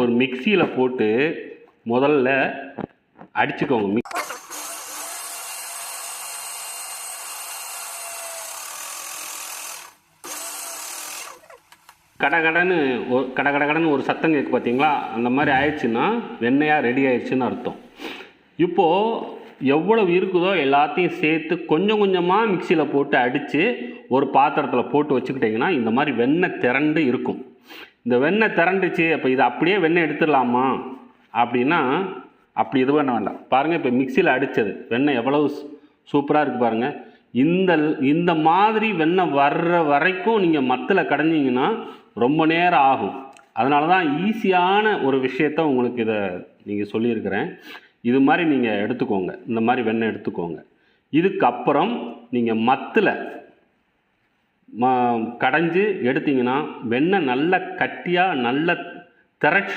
ஒரு மிக்சியில் போட்டு முதல்ல அடிச்சுக்கோங்க. கடகடன்னு ஒரு சத்தம் கேட்கு பார்த்தீங்களா? அந்த மாதிரி ஆயிடுச்சுன்னா வெண்ணெயாக ரெடி ஆயிடுச்சுன்னு அர்த்தம். இப்போது எவ்வளவு இருக்குதோ எல்லாத்தையும் சேர்த்து கொஞ்சம் கொஞ்சமாக மிக்சியில் போட்டு அடித்து ஒரு பாத்திரத்தில் போட்டு வச்சுக்கிட்டிங்கன்னா இந்த மாதிரி வெண்ணெய் திரண்டு இருக்கும். இந்த வெண்ணெய் திரண்டுச்சு, அப்போ இது அப்படியே வெண்ணெய் எடுத்துடலாமா அப்படின்னா அப்படி இது பண்ண வேண்டாம். பாருங்கள், இப்போ மிக்சியில் அடித்தது வெண்ணெய் எவ்வளவு சூப்பராக இருக்குது பாருங்கள். இந்த மாதிரி வெண்ணெய் வர்ற வரைக்கும் நீங்கள் மத்தில் கடைஞ்சிங்கன்னா ரொம்ப நேரம் ஆகும். அதனால தான் ஈஸியான ஒரு விஷயத்த உங்களுக்கு இதை நீங்கள் சொல்லியிருக்கிறேன். இது மாதிரி நீங்கள் எடுத்துக்கோங்க, இந்த மாதிரி வெண்ணெய் எடுத்துக்கோங்க. இதுக்கப்புறம் நீங்கள் மத்தில் கடைஞ்சி எடுத்திங்கன்னா வெண்ணெய் நல்ல கட்டியாக நல்ல திரட்சி